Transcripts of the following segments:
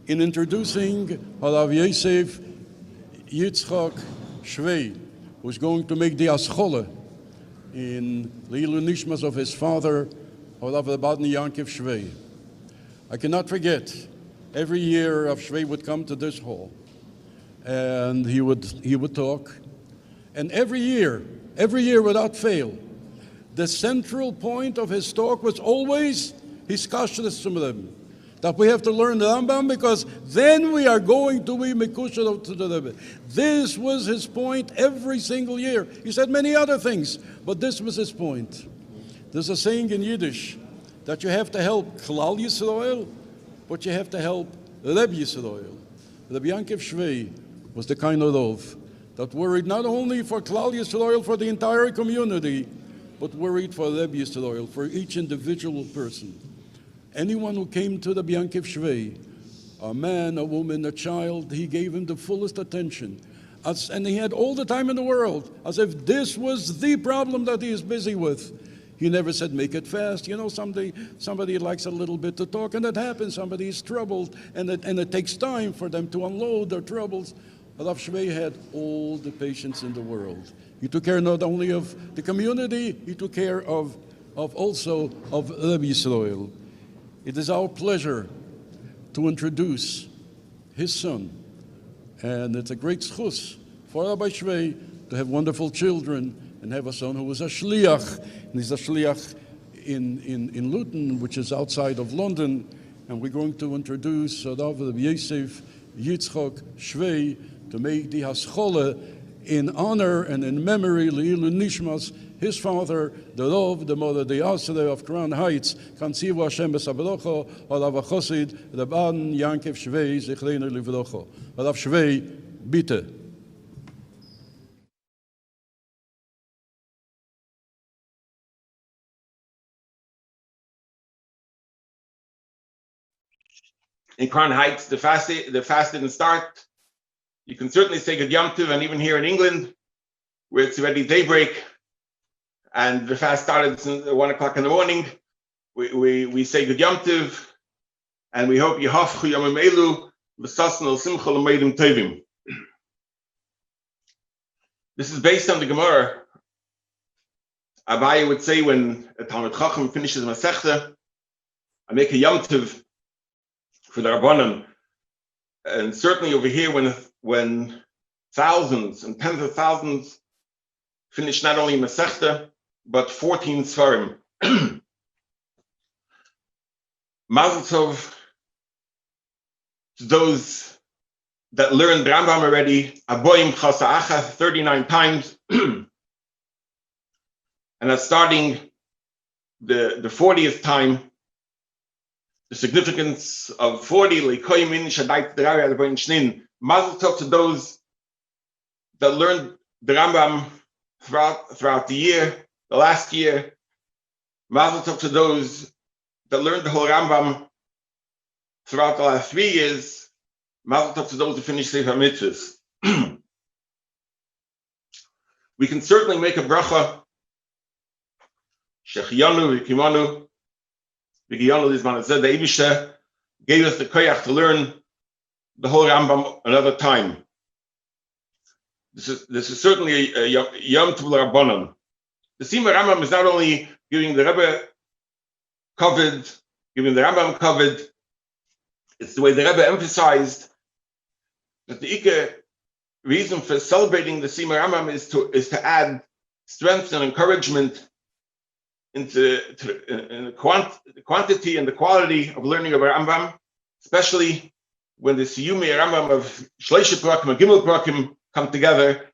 in introducing Harav Yosef Yitzchak Shwei, who's going to make the Aschole in Leilu Nishmas of his father, Harav Rabbi Yaakov Shwei. I cannot forget, every year Rav Shwei would come to this hall, and he would talk, and every year without fail, the central point of his talk was always his kashrus, that we have to learn the Rambam because then we are going to be mekusher to the Rebbe. This was his point every single year. He said many other things, but this was his point. There's a saying in Yiddish that you have to help Klal Yisrael, but you have to help Reb Yisrael. Rabbi Yaakov Shwei was the kind of Rov that worried not only for Klal Yisrael, for the entire community, but worried for Reb Yisrael, for each individual person. Anyone who came to Rabbi Yaakov Shwei, a man, a woman, a child, he gave him the fullest attention. And he had all the time in the world, as if this was the problem that he is busy with. He never said, make it fast. You know, somebody likes a little bit to talk, and that happens. Somebody is troubled, and it takes time for them to unload their troubles. Rav Shwei had all the patience in the world. He took care not only of the community, he took care also of Rabbi Yisrael. It is our pleasure to introduce his son, and it's a great schus for Rabbi Shwei to have wonderful children and have a son who was a shliach, and he's a shliach in Luton, which is outside of London, and we're going to introduce Rabbi Yosef Yitzchak Shwei to make the haschole in honor and in memory Leilu Nishmas, his father, the Rov, the mother, the Asre of Crown Heights, Kansivu Hashem Besabrocho, Rav Chosid, Rabban Yaakov Shwei, Zichreinu Livrocho. Rav Shwei, bitte. In Crown Heights, the fast didn't start. You can certainly say Good Yom Tov, and even here in England, where it's already daybreak, and the fast started at 1 o'clock in the morning, we say Good Yom Tov, and we hope Yehafchu Yomim Elu v'sasnu al simcha l'meidim tovim. This is based on the Gemara. Abaye would say when a Talmud Chacham finishes Masechta, I make a Yom Tov for the Rabbanim, and certainly over here when thousands and tens of thousands finish not only Masechta, but 14 Svarim. Mazel Tov to those that learned Rambam already, Aboyim Chasa Acha 39 times, and are starting the 40th time. The significance of 40, Leikoyimin Shadait Derari Adavoyin Shnin. Mazel Tov to those that learned the Rambam throughout the year, the last year. Mazel Tov to those that learned the whole Rambam throughout the last 3 years. Mazel Tov to those who finished Sefer Mitzvahs. We can certainly make a bracha. Shechiyanu v'kimanu v'giyanu lizman hazeh. The Eibusha gave us the koyach to learn the whole Rambam another time. This is certainly a Yom Tov L'Rabbanan. The Siyum Rambam is not only giving the Rebbe covered, giving the Rambam covered. It's the way the Rebbe emphasized that the Ike reason for celebrating the Siyum Rambam is to add strength and encouragement into the quantity and the quality of learning of Rambam, especially when the Siyum Rambam of Shleisha Prakim and Gimel Prakim come together,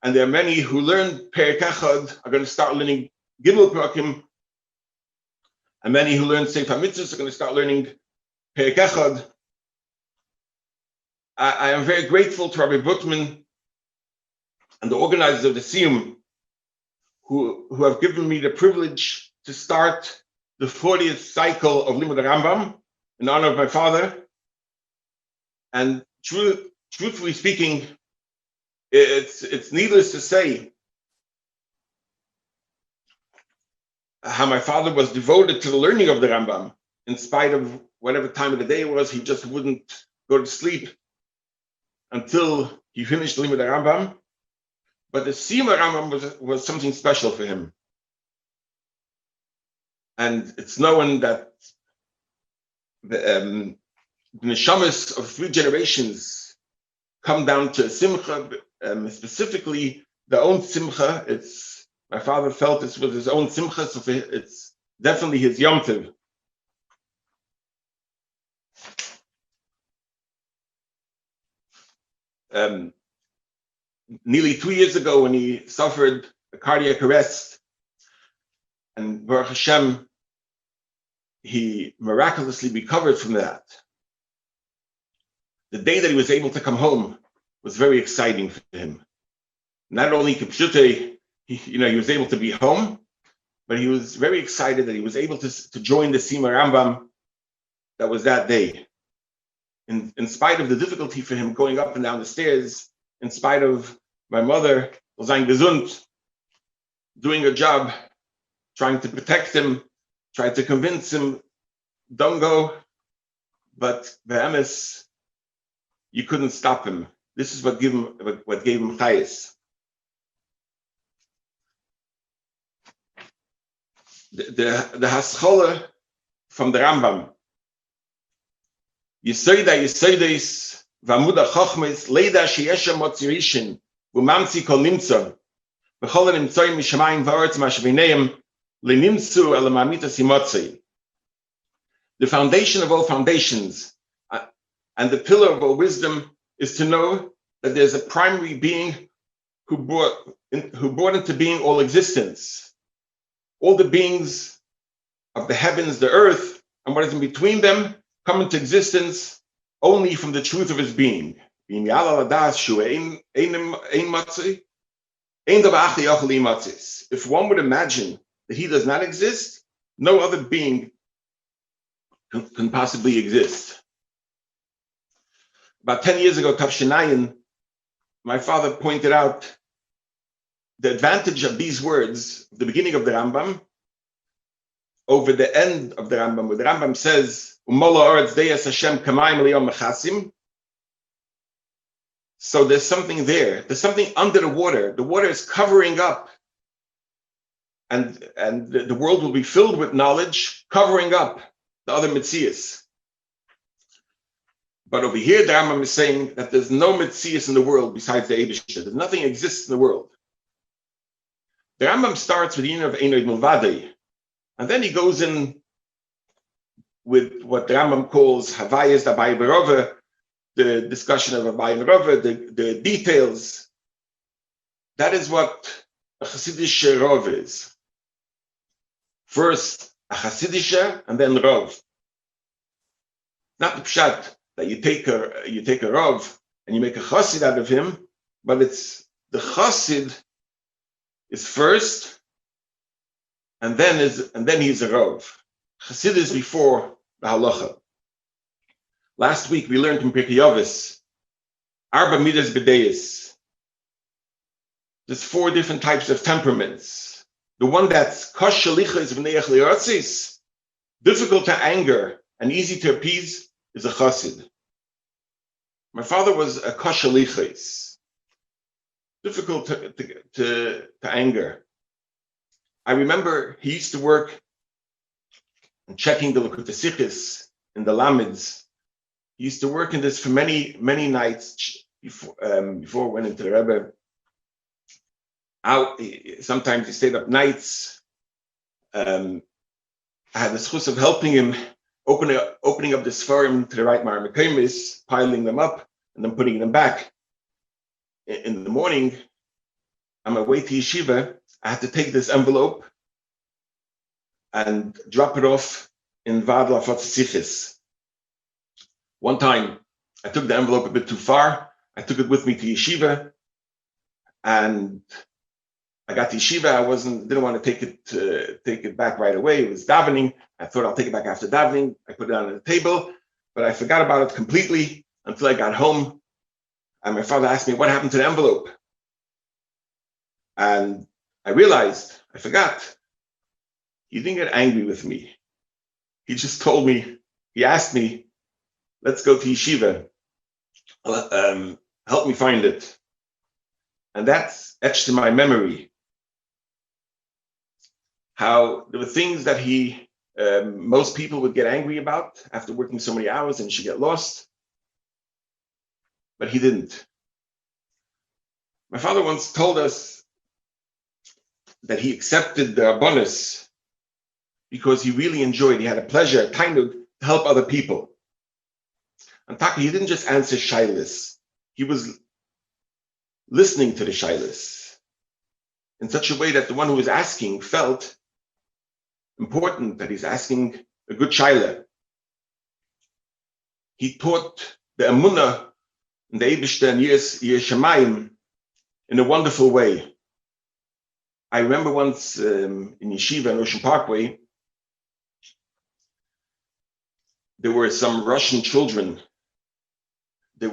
and there are many who learn Perek Echad are going to start learning Gimel Prakim, and many who learn Sefer Mitzvahs are going to start learning Perek Echad. I am very grateful to Rabbi Butman and the organizers of the Siyum who have given me the privilege to start the 40th cycle of Limud Rambam in honor of my father. And truthfully speaking, it's needless to say how my father was devoted to the learning of the Rambam, in spite of whatever time of the day it was, he just wouldn't go to sleep until he finished the limud Harambam. But the siyum Harambam was something special for him. And it's known that the neshamas of 3 generations come down to simcha, specifically the own simcha. My father felt this was his own simcha, so it's definitely his yom tov. Nearly 2 years ago, when he suffered a cardiac arrest, and Baruch Hashem, he miraculously recovered from that. The day that he was able to come home was very exciting for him. Not only Kipshute, he was able to be home, but he was very excited that he was able to join the siyum Harambam that was that day. In spite of the difficulty for him going up and down the stairs, in spite of my mother, sein gesund, doing her job, trying to protect him, trying to convince him, don't go, but be'emes, you couldn't stop him. This is what gave him chayes. The haschola from the Rambam. Yisoides v'amud ha'chochmes leida sheyesha motzirishin v'mamtzi kol nimtza v'chol nimtzoim mishamayim v'aretz mashvineim lenimtzu el mamitas imotzei. The foundation of all foundations and the pillar of all wisdom is to know that there's a primary being who brought into being all existence. All the beings of the heavens, the earth, and what is in between them come into existence only from the truth of his being. If one would imagine that he does not exist, no other being can possibly exist. About 10 years ago, Tafshinayin, my father pointed out the advantage of these words, the beginning of the Rambam, over the end of the Rambam, where the Rambam says, so there's something there. There's something under the water. The water is covering up, and the world will be filled with knowledge, covering up the other mitzias. But over here, the Rambam is saying that there's no mitzias in the world besides the Eibishter. There's nothing exists in the world. The Rambam starts with the union of Einoid Mulvadei, and then he goes in with what the Rambam calls Havayas Abai Berova, the discussion of Abai Berova, the details. That is what a Chassidish Rov is. First a Chassidish and then Rov. Not the pshat that you take a Rov and you make a Chassid out of him, but it's the Chassid is first, and then he's a Rov. Chassid is before the halacha. Last week we learned from Pirkei Avos, Arba Midas B'deis. There's 4 different types of temperaments. The one that's kosh shalicha is v'neach li'otzis, difficult to anger and easy to appease, is a chassid. My father was a kosh shalichis, difficult to anger. I remember he used to work checking the Lekutasichis in the Lamids. He used to work in this for many, many nights before he went into the Rebbe. Sometimes he stayed up nights. I had the schus of helping him opening up the Sfarim to the right Maramakimis, piling them up and then putting them back. In the morning, on my way to yeshiva, I had to take this envelope and drop it off in Vad Lafatsichis. One time, I took the envelope a bit too far. I took it with me to yeshiva, and I got to yeshiva. I didn't want to take it back right away. It was davening. I thought I'll take it back after davening. I put it on the table, but I forgot about it completely until I got home. And my father asked me, what happened to the envelope? And I realized I forgot. He didn't get angry with me. He just told me, he asked me, let's go to yeshiva. Help me find it. And that's etched in my memory. How there were things that most people would get angry about after working so many hours and should get lost. But he didn't. My father once told us that he accepted the bonus because he really enjoyed, he had a pleasure, kind of, to help other people. And Taka, he didn't just answer shilas. He was listening to the shilas in such a way that the one who was asking felt important, that he's asking a good shaila. He taught the emunah and the Eibishter and Yerushalayim in a wonderful way. I remember once in yeshiva in Ocean Parkway, there were some Russian children. They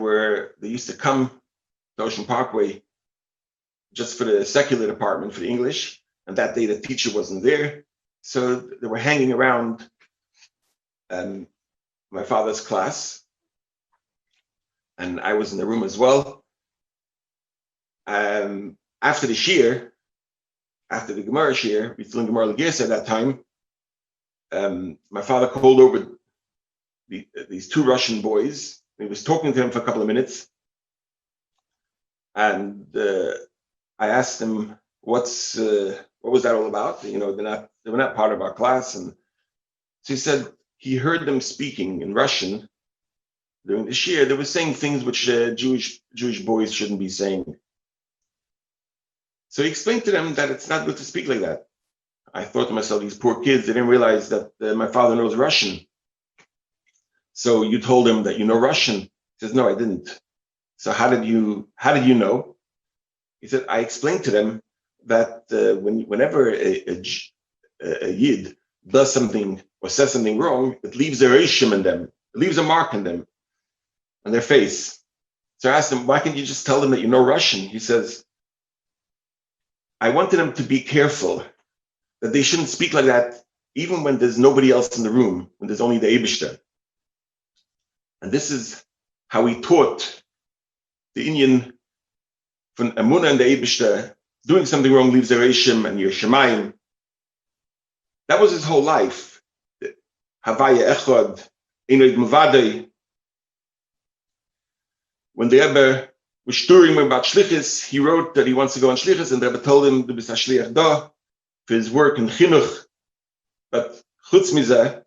used to come to Ocean Parkway just for the secular department, for the English, and that day the teacher wasn't there. So they were hanging around my father's class, and I was in the room as well. After the shir, after the Gemara shir, we still in Gemara L'Gesa at that time, my father called over these two Russian boys. He was talking to them for a couple of minutes, and I asked him, what was that all about? You know, they were not part of our class. And so he said he heard them speaking in Russian during the shir. They were saying things which Jewish boys shouldn't be saying. So he explained to them that it's not good to speak like that. I thought to myself, these poor kids, they didn't realize that my father knows Russian. So you told him that you know Russian? He says, no, I didn't. So how did you know? He said, I explained to them that whenever a Yid does something or says something wrong, it leaves a reishim in them. It leaves a mark in them, on their face. So I asked him, why can't you just tell them that you know Russian? He says, I wanted them to be careful, that they shouldn't speak like that, even when there's nobody else in the room, when there's only the Eibishter. And this is how he taught the Indian from Emunah and the Eibishter. Doing something wrong leaves a reishim and Yerushalayim. That was his whole life. Havaya echad, enoid mevadei. When the Rebbe was stirring him about shlichus, he wrote that he wants to go on shlichus, and the Rebbe told him, "Du bist a shliach da," for his work in chinuch. But chutz mizeh,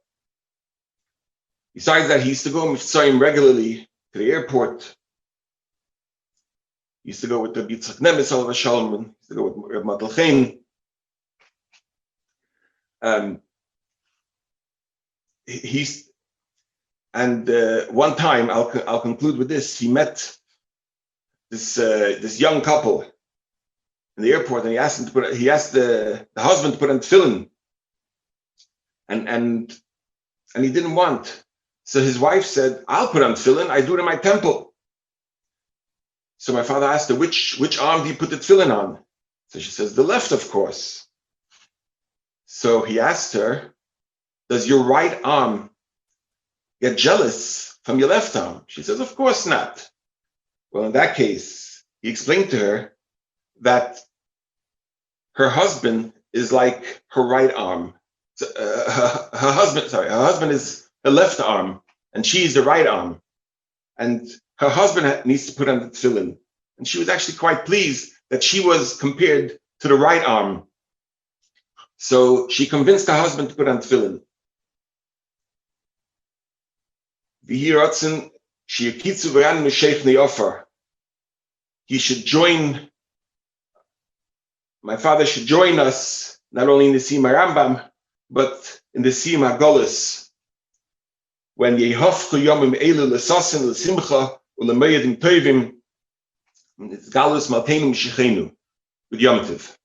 besides that, he used to go mitzayim regularly to the airport. He used to go with the Ytzchak Nemes, Alav Shalom, he used to go with Reb Matal Chen. One time, I'll conclude with this. He met this young couple in the airport, and he asked the husband to put on tefillin, and he didn't want. So his wife said, "I'll put on tefillin. I do it in my temple." So my father asked her, which arm do you put the tefillin on? So she says, the left, of course. So he asked her, does your right arm get jealous from your left arm? She says, of course not. Well, in that case, he explained to her that her husband is like her right arm. So, her husband is her left arm, and she's the right arm. And her husband needs to put on the tefillin. And she was actually quite pleased that she was compared to the right arm. So she convinced her husband to put on tefillin. He should join, my father should join us, not only in the siyum harambam, but in the siyum hagolus. When yehofchu yomim elu lesasin lesimcha ulemeyedim tovim, it's galus malteinu mishichenu with Yom Tov.